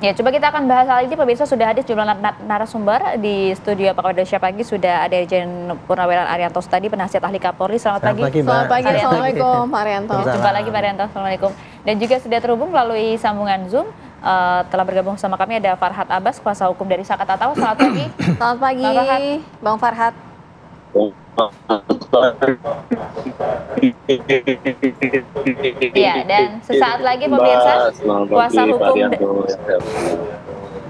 Ya, coba kita akan bahas hal ini. Pemirsa, sudah hadir sejumlah narasumber di studio Pak Indonesia Pagi. Sudah ada Irjen Purnawirawan Arianto Tadi, penasihat ahli Kapolri. Selamat pagi. Selamat pagi. Assalamualaikum Pak Arianto. Jumpa lagi Pak Arianto. Assalamualaikum. Dan juga sudah terhubung melalui sambungan Zoom. Telah bergabung sama kami ada Farhad Abbas, kuasa hukum dari Saka Tatal. Selamat pagi. Selamat pagi, Bang Farhad. Iya, dan sesaat lagi pemirsa kuasa hukum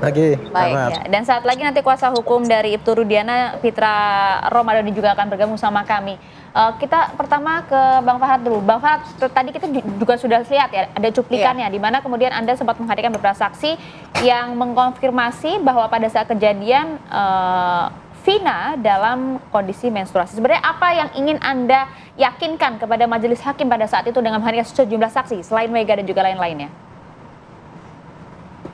baik ya. Dan saat lagi nanti kuasa hukum dari Ibtu Rudiana, Fitra Ramadan juga akan bergabung sama kami. Kita pertama ke Bang Farhad dulu. Bang Farhad, tadi kita juga sudah lihat ya, ada cuplikannya di mana kemudian Anda sempat menghadirkan beberapa saksi yang mengkonfirmasi bahwa pada saat kejadian Vina dalam kondisi menstruasi. Sebenarnya apa yang ingin Anda yakinkan kepada majelis hakim pada saat itu dengan menghadirkan sejumlah saksi selain Mega dan juga lain-lainnya?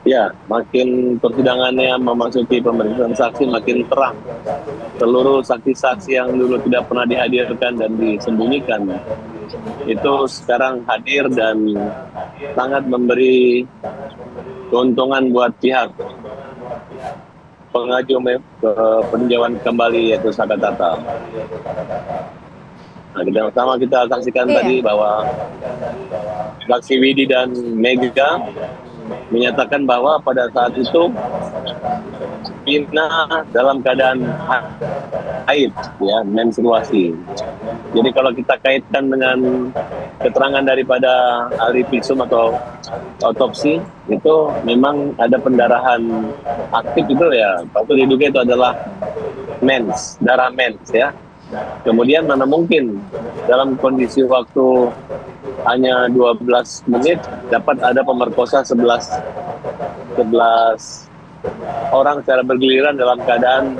Ya, makin persidangannya memasuki pemeriksaan saksi makin terang. Seluruh saksi-saksi yang dulu tidak pernah dihadirkan dan disembunyikan itu sekarang hadir dan sangat memberi keuntungan buat pihak pengaju ke peninjauan kembali, yaitu Saka Tatal. Nah, yang pertama kita saksikan tadi bahwa saksi Widi dan Mega menyatakan bahwa pada saat itu Vina dalam keadaan haid, ya, menstruasi. Jadi kalau kita kaitkan dengan keterangan daripada ahli visum atau otopsi, itu memang ada pendarahan aktif itu ya, patut diduga itu adalah mens, darah mens ya. Kemudian mana mungkin dalam kondisi waktu hanya 12 menit dapat ada pemerkosa 11 orang secara bergiliran dalam keadaan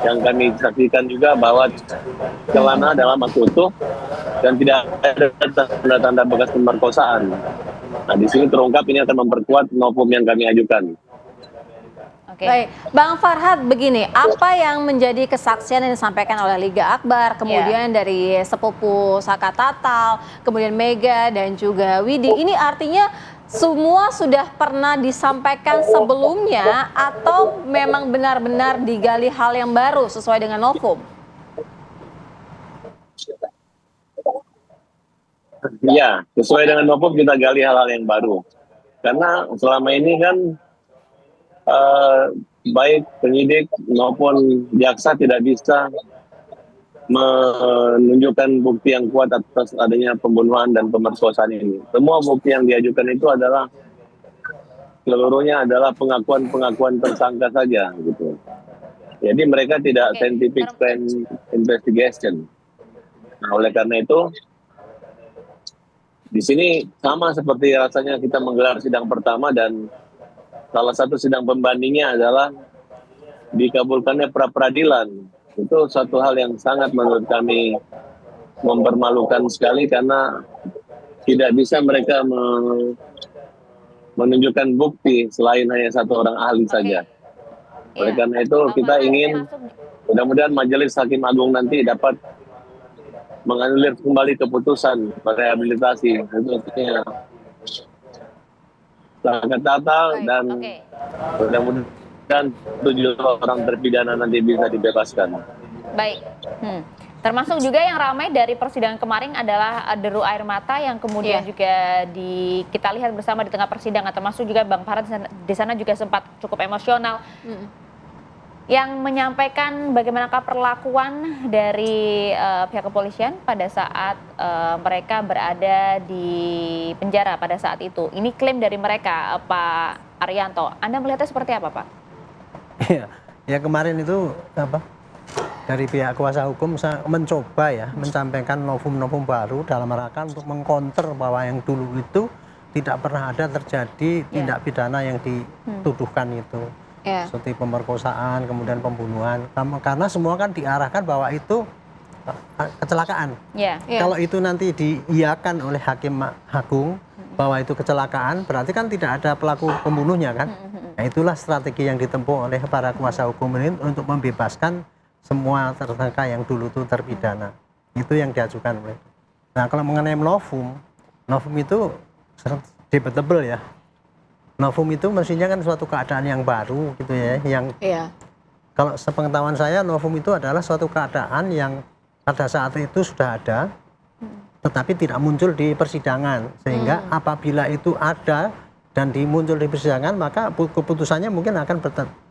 yang kami saksikan juga bahwa celana dalam utuh dan tidak ada tanda-tanda bekas pemerkosaan. Nah, di sini terungkap ini akan memperkuat novum yang kami ajukan. Baik, Bang Farhad, begini, apa yang menjadi kesaksian yang disampaikan oleh Liga Akbar, kemudian dari sepupu Saka Tatal, kemudian Mega dan juga Widi, ini artinya semua sudah pernah disampaikan sebelumnya atau memang benar-benar digali hal yang baru sesuai dengan novum? Ya, sesuai dengan novum kita gali hal-hal yang baru. Karena selama ini kan baik penyidik maupun jaksa tidak bisa menunjukkan bukti yang kuat atas adanya pembunuhan dan pemerkosaan ini. Semua bukti yang diajukan itu adalah seluruhnya adalah pengakuan tersangka saja gitu. Jadi mereka tidak scientific crime investigation. Nah, oleh karena itu di sini sama seperti rasanya kita menggelar sidang pertama dan salah satu sidang pembandingnya adalah dikabulkannya pra-peradilan. Itu satu hal yang sangat menurut kami mempermalukan sekali karena tidak bisa mereka menunjukkan bukti selain hanya satu orang ahli saja. Oleh karena itu kita ingin mudah-mudahan Majelis Hakim Agung nanti dapat menganulir kembali keputusan merehabilitasi. Itu artinya Saka Tatal dan mudah-mudahan 7 orang terpidana nanti bisa dibebaskan. Baik. Termasuk juga yang ramai dari persidangan kemarin adalah deru air mata yang kemudian juga kita lihat bersama di tengah persidangan, termasuk juga Bang Farhad di sana juga sempat cukup emosional. Yang menyampaikan bagaimanakah perlakuan dari pihak kepolisian pada saat mereka berada di penjara pada saat itu. Ini klaim dari mereka, Pak Arianto. Anda melihatnya seperti apa, Pak? Ya kemarin itu dari pihak kuasa hukum mencoba ya menyampaikan novum-novum baru dalam rangka untuk mengkonter bahwa yang dulu itu tidak pernah ada terjadi tindak pidana yang dituduhkan itu. Seperti pemerkosaan, kemudian pembunuhan, karena semua kan diarahkan bahwa itu kecelakaan. Kalau itu nanti diiyakan oleh Hakim Agung bahwa itu kecelakaan, berarti kan tidak ada pelaku pembunuhnya kan. Nah, itulah strategi yang ditempuh oleh para kuasa hukum ini untuk membebaskan semua tersangka yang dulu itu terpidana. Itu yang diajukan oleh. Nah, kalau mengenai novum itu debatable ya. novum itu mestinya kan suatu keadaan yang baru gitu ya, yang Iya. kalau sepengetahuan saya novum itu adalah suatu keadaan yang pada saat itu sudah ada, tetapi tidak muncul di persidangan, sehingga apabila itu ada dan muncul di persidangan, maka keputusannya mungkin akan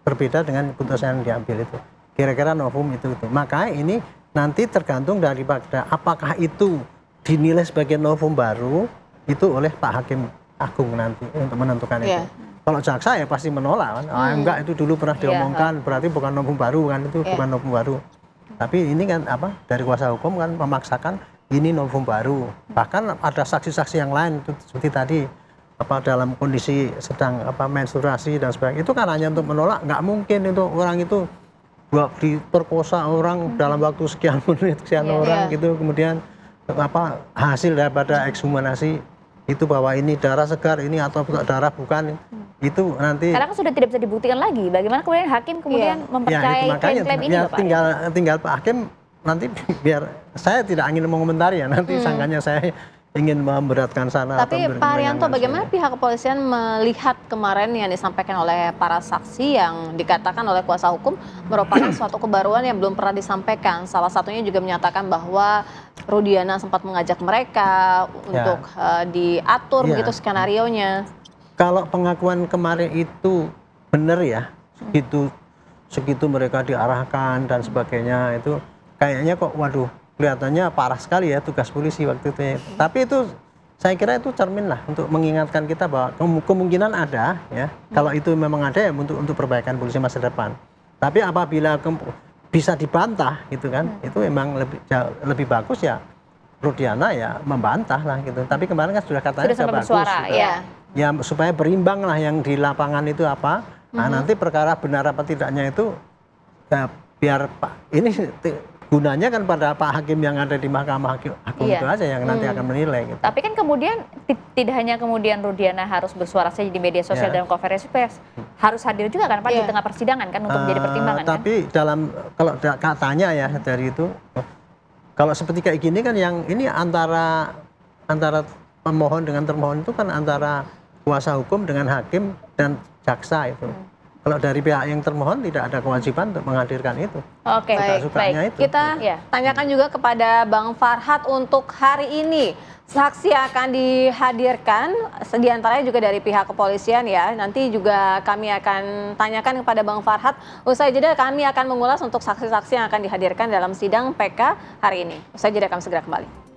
berbeda dengan keputusan yang diambil itu. Kira-kira novum itu. Maka ini nanti tergantung daripada apakah itu dinilai sebagai novum baru itu oleh Pak Hakim Agung nanti untuk menentukan itu. Kalau jaksa ya pasti menolak kan. Enggak, itu dulu pernah diomongkan, berarti bukan novum baru kan, itu bukan novum baru. Tapi ini kan dari kuasa hukum kan memaksakan ini novum baru. Bahkan ada saksi-saksi yang lain itu seperti tadi dalam kondisi sedang menstruasi dan sebagainya. Itu kan hanya untuk menolak, nggak mungkin itu orang itu diperkosa orang dalam waktu sekian menit, sekian orang gitu, kemudian hasil daripada ekshumasi itu bahwa ini darah segar ini atau darah bukan, itu nanti karena kan sudah tidak bisa dibuktikan lagi. Bagaimana kemudian hakim kemudian mempercayai klaim-klaim ini, Pak? Tinggal Pak Hakim nanti, biar saya tidak ingin mengomentari ya, nanti sangkanya saya ingin memberatkan sana. Tapi Pak Haryanto, bagaimana pihak kepolisian melihat kemarin yang disampaikan oleh para saksi yang dikatakan oleh kuasa hukum merupakan suatu kebaruan yang belum pernah disampaikan. Salah satunya juga menyatakan bahwa Rudiana sempat mengajak mereka untuk diatur begitu skenarionya. Kalau pengakuan kemarin itu benar ya, segitu mereka diarahkan dan sebagainya, itu kayaknya kok waduh, kelihatannya parah sekali ya tugas polisi waktu itu ya. Tapi itu saya kira itu cermin lah untuk mengingatkan kita bahwa kemungkinan ada ya. Kalau itu memang ada ya untuk perbaikan polisi masa depan. Tapi apabila bisa dibantah gitu kan, itu memang lebih bagus ya Rudiana ya membantah lah gitu. Tapi kemarin kan sudah katanya sudah bagus. Bersuara, ya. Ya supaya berimbang lah yang di lapangan itu apa. Nah nanti perkara benar apa tidaknya itu ya, biar ini gunanya kan pada Pak Hakim yang ada di Mahkamah Agung itu aja yang nanti akan menilai. Gitu. Tapi kan kemudian tidak hanya kemudian Rudiana harus bersuara saja di media sosial dalam konferensi pers, harus hadir juga kan Pak di tengah persidangan kan untuk menjadi pertimbangan. Tapi dalam kalau katanya ya dari itu, kalau seperti kayak gini kan yang ini antara pemohon dengan termohon itu kan antara kuasa hukum dengan hakim dan jaksa itu. Kalau dari pihak yang termohon tidak ada kewajiban untuk menghadirkan itu. Oke, baik. Kita tanyakan juga kepada Bang Farhad untuk hari ini. Saksi akan dihadirkan, diantaranya juga dari pihak kepolisian ya. Nanti juga kami akan tanyakan kepada Bang Farhad. Usai jeda kami akan mengulas untuk saksi-saksi yang akan dihadirkan dalam sidang PK hari ini. Usai jeda kami segera kembali.